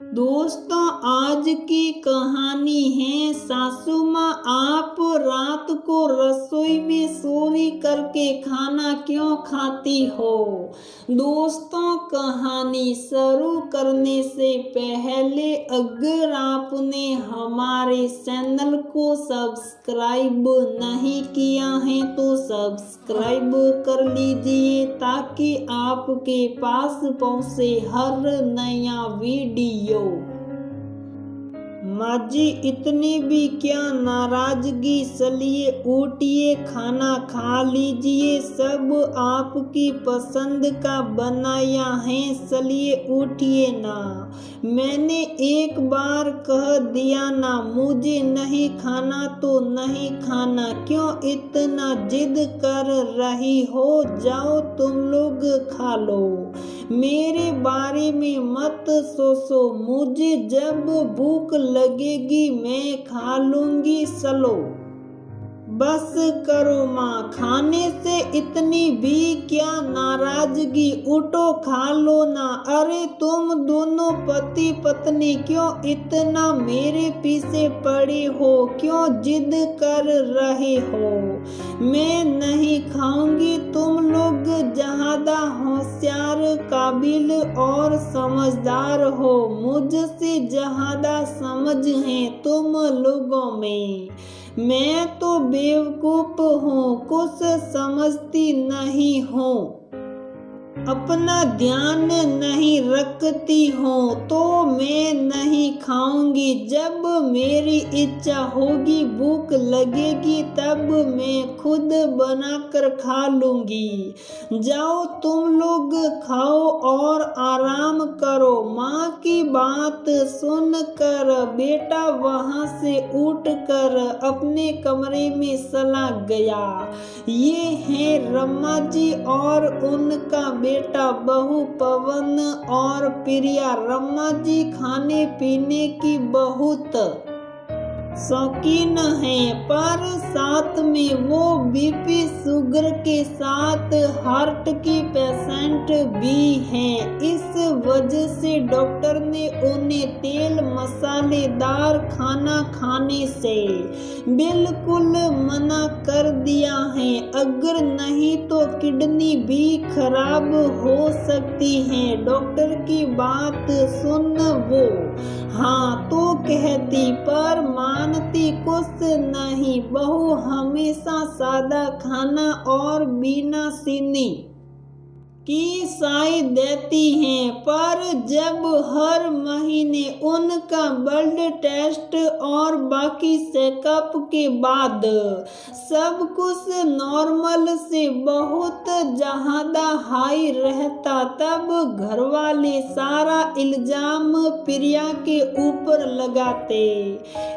दोस्तों, आज की कहानी है सासू माँ आप रात को रसोई में चोरी करके खाना क्यों खाती हो। दोस्तों, कहानी शुरू करने से पहले अगर आपने हमारे चैनल को सब्सक्राइब नहीं किया है तो सब्सक्राइब कर लीजिए ताकि आपके पास पहुंचे हर नया वीडियो। माँ जी, इतनी भी क्या नाराजगी, चलिए उठिए खाना खा लीजिए, सब आपकी पसंद का बनाया है, चलिए उठिए ना। मैंने एक बार कह दिया ना, मुझे नहीं खाना तो नहीं खाना, क्यों इतना जिद कर रही हो, जाओ तुम लोग खा लो, मेरे बारे में मत सोचो, मुझे जब भूख लगेगी मैं खा लूंगी, चलो। बस करो माँ, खाने से इतनी भी क्या नाराजगी, उठो खा लो ना। अरे तुम दोनों पति पत्नी क्यों इतना मेरे पीछे पड़े हो, क्यों जिद कर रहे हो, मैं नहीं खाऊंगी, तुम लोग ज्यादा होशियार, काबिल और समझदार हो, मुझसे ज्यादा समझ है तुम लोगों में, मैं तो बेवकूफ हूँ, कुछ समझती नहीं हूँ, अपना ध्यान नहीं रखती हूँ, तो मैं नहीं खाऊंगी, जब मेरी इच्छा होगी, भूख लगेगी तब मैं खुद बनाकर खा लूंगी, जाओ तुम लोग खाओ और आराम करो। माँ की बात सुनकर बेटा वहां से उठकर अपने कमरे में चला गया। ये है रमा जी और उनका बेटा बहू पवन और प्रिया। रमा जी खाने पीने की बहुत शौकीन है, पर साथ में वो बीपी शुगर के साथ हार्ट की पेशेंट भी हैं। इस वजह से डॉक्टर ने उन्हें तेल मसालेदार खाना खाने से बिल्कुल मना कर दिया है, अगर नहीं तो किडनी भी खराब हो सकती है। डॉक्टर की बात सुन वो हाँ तो कहती, पर मानती कुछ नहीं। बहू हमेशा सादा खाना और बिना चीनी की चाय देती हैं, पर जब हर महीने उनका ब्लड टेस्ट और बाकी चेकअप के बाद सब कुछ नॉर्मल से बहुत ज्यादा हाई रहता, तब घरवाले सारा इल्जाम प्रिया के ऊपर लगाते,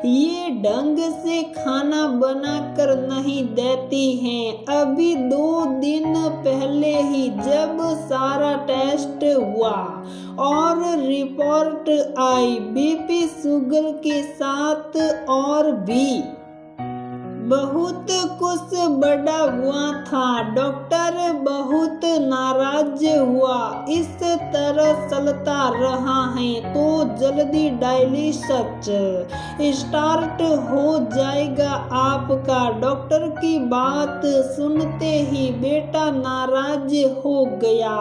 ये ढंग से खाना बनाकर नहीं देती हैं। अभी 2 दिन पहले ही जब सारा टेस्ट हुआ और रिपोर्ट आई बीपी शुगर के साथ और भी बहुत कुछ बढ़ा हुआ था। डॉक्टर बहुत नाराज हुआ, इस तरह चलता रहा है तो जल्दी डायलिसिस स्टार्ट हो जाएगा आपका। डॉक्टर की बात सुनते ही बेटा नाराज हो गया।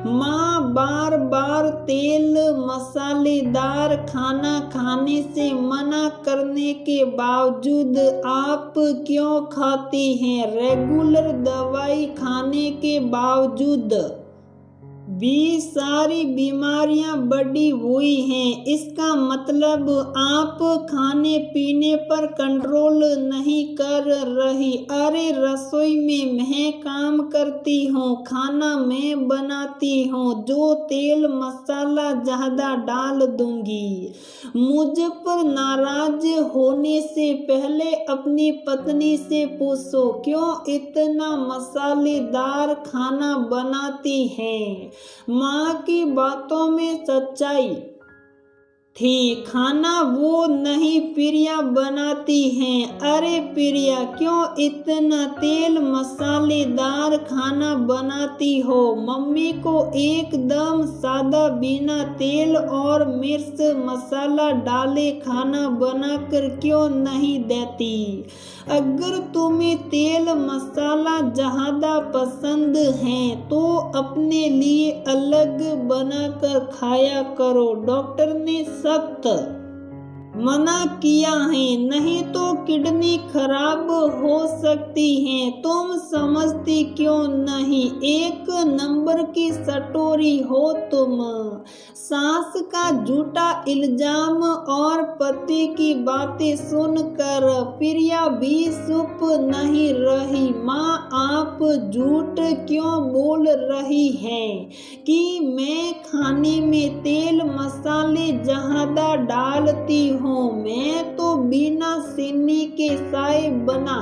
माँ बार बार तेल मसालेदार खाना खाने से मना करने के बावजूद आप क्यों खाती हैं, रेगुलर दवाई खाने के बावजूद भी सारी बीमारियां बढ़ी हुई हैं, इसका मतलब आप खाने पीने पर कंट्रोल नहीं कर रही। अरे रसोई में मैं काम करती हूँ, खाना मैं बनाती हूँ, जो तेल मसाला ज्यादा डाल दूंगी। मुझ पर नाराज होने से पहले अपनी पत्नी से पूछो क्यों इतना मसालेदार खाना बनाती हैं। माँ की बातों में सच्चाई थी। खाना वो नहीं प्रिया बनाती हैं। अरे प्रिया, क्यों इतना तेल मसालेदार खाना बनाती हो? मम्मी को एकदम सादा बिना तेल और मिर्च मसाला डाले खाना बनाकर क्यों नहीं देती? अगर तुम्हें तेल मसाला ज़्यादा पसंद है तो अपने लिए अलग बनाकर खाया करो। डॉक्टर ने सख्त मना किया है, नहीं तो किडनी खराब हो सकती है। तुम समझती क्यों नहीं? एक नंबर की सटोरी हो तुम। सास का झूठा इल्जाम और पति की बातें सुनकर प्रिया भी चुप नहीं रही। माँ, आप झूठ क्यों बोल रही हैं कि मैं खाने में तेल मसाले ज़्यादा डालती हूँ? मैं तो बिना चीनी के चाय बना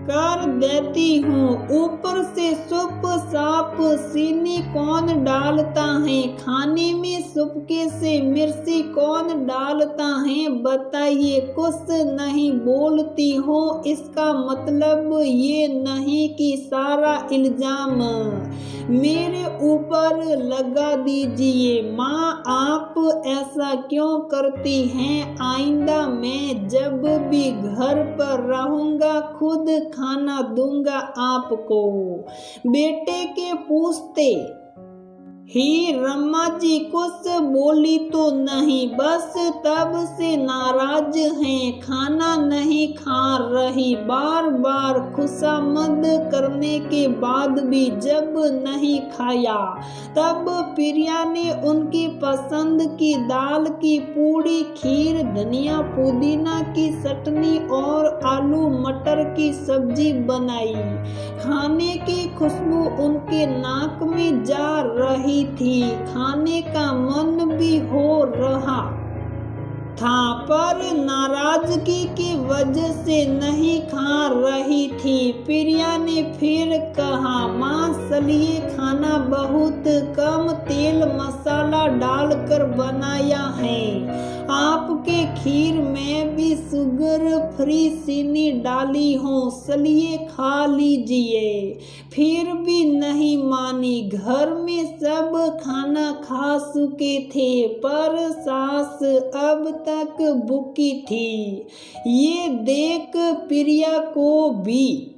कर देती हूँ। ऊपर से चुप साप चीनी कौन डालता है? खाने में चुपके से मिर्ची कौन डालता है? बताइए। कुछ नहीं बोलती हो इसका मतलब ये नहीं कि सारा इल्जाम मेरे ऊपर लगा दीजिए। माँ, आप ऐसा क्यों करती हैं? आइंदा मैं जब भी घर पर रहूँगा खुद खाना दूंगा आपको। बेटे के पूछते ही रम्मा जी कुछ बोली तो नहीं, बस तब से नाराज हैं। खाना नहीं खा रही। बार बार खुशामद करने के बाद भी जब नहीं खाया तब प्रिया ने उनकी पसंद की दाल की पूड़ी, खीर, धनिया पुदीना की चटनी और आलू मटर की सब्जी बनाई। खाने की खुशबू उनके नाक में जा रही थी। खाने का मन भी हो रहा था पर नाराजगी की वजह से नहीं खा रही थी। प्रिया ने फिर कहा, माँ, चलिए खाना बहुत कम तेल मसाला डालकर बनाया है। आपके खीर में भी शुगर फ्री चीनी डाली हूँ, चलिए खा लीजिए। फिर भी नहीं मानी। घर में सब खाना खा चुके थे पर सास अब तक भूखी थी। ये देख प्रिया को भी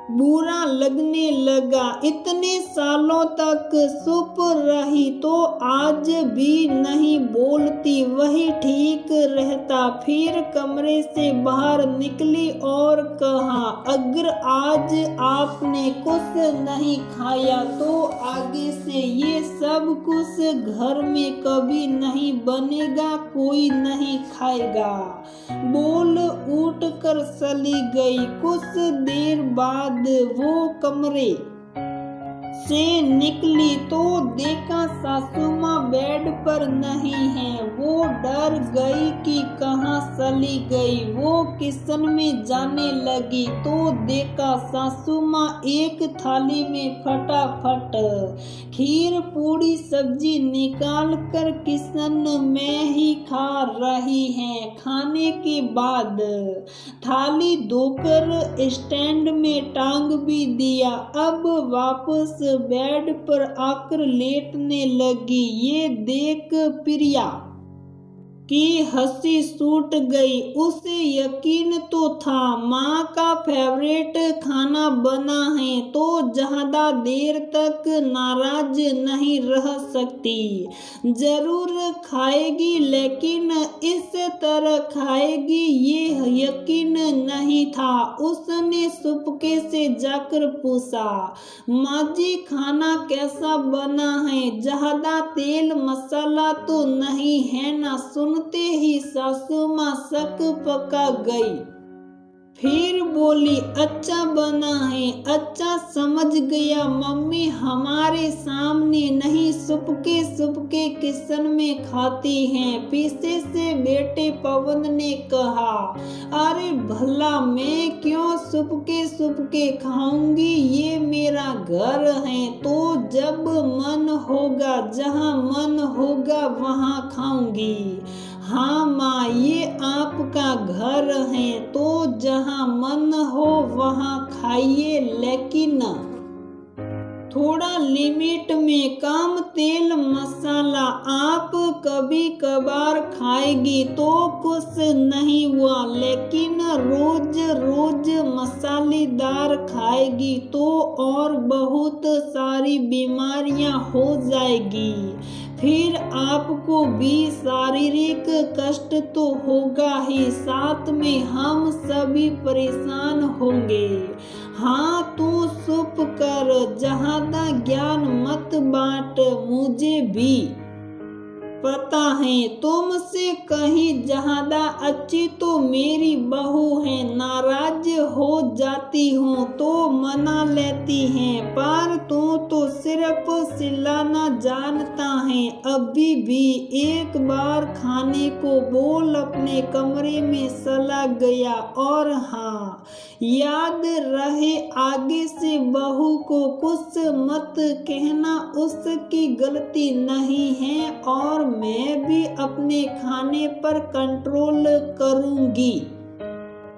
बुरा लगने लगा। इतने सालों तक चुप रही तो आज भी नहीं बोलती, वही ठीक रहता। फिर कमरे से बाहर निकली और कहा, अगर आज आपने कुछ नहीं खाया तो आगे से ये सब कुछ घर में कभी नहीं बनेगा, कोई नहीं खाएगा। बोल उठकर चली गई। कुछ देर बाद वो कमरे से निकली तो देखा सासू माँ बेड पर नहीं है। वो डर गई कि कहाँ चली गई। वो किचन में जाने लगी तो देखा सासू माँ एक थाली में फटाफट खीर पूड़ी सब्जी निकाल कर किचन में ही खा रही हैं। खाने के बाद थाली धोकर स्टैंड में टांग भी दिया। अब वापस बेड पर आकर लेटने लगी। ये देख प्रिया की हंसी छूट गई। उसे यकीन तो था माँ का फेवरेट खाना बना है तो ज्यादा देर तक नाराज नहीं रह सकती। जरूर खाएगी लेकिन इस तरह खाएगी ये यकीन नहीं था। उसने चुपके से जाकर पूछा, माँ जी खाना कैसा बना है? ज्यादा तेल मसाला तो नहीं है ना? सुनते ही सासू माँ शक पका गई। फिर बोली, अच्छा बना है, अच्छा समझ गया मम्मी, हमारे सामने नहीं, सुपके किचन में खाती हैं। पीछे से बेटे पवन ने कहा, अरे भला मैं क्यों सुपके खाऊंगी, ये मेरा घर है, तो जब मन होगा, जहाँ मन होगा वहाँ खाऊंगी। हाँ माँ, ये आपका घर है, तो जहाँ मन हो वहाँ खाइए, लेकिन थोड़ा लिमिट में, कम तेल मसाला। आप कभी कभार खाएगी तो कुछ नहीं हुआ, लेकिन रोज रोज मसालेदार खाएगी तो और बहुत सारी बीमारियां हो जाएगी। फिर आपको भी शारीरिक कष्ट तो होगा ही, साथ में हम सभी परेशान होंगे। हाँ, तू चुप कर, ज्यादा ज्ञान मत बांट, मुझे भी पता है तुमसे कहीं ज्यादा अच्छी तो मेरी बहू है। नाराज हो जाती हूँ तो मना लेती है, पर तू तो सिर्फ चिल्लाना जानता है। अभी भी एक बार खाने को बोल, अपने कमरे में चला गया। और हाँ, याद रहे आगे से बहू को कुछ मत कहना, उसकी गलती नहीं है, और मैं भी अपने खाने पर कंट्रोल करूंगी।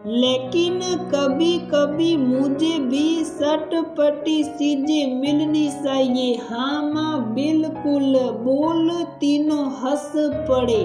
लेकिन कभी कभी मुझे भी चटपटी चीजें मिलनी चाहिए। हाँ माँ, बिल्कुल, बोल तीनों हंस पड़े।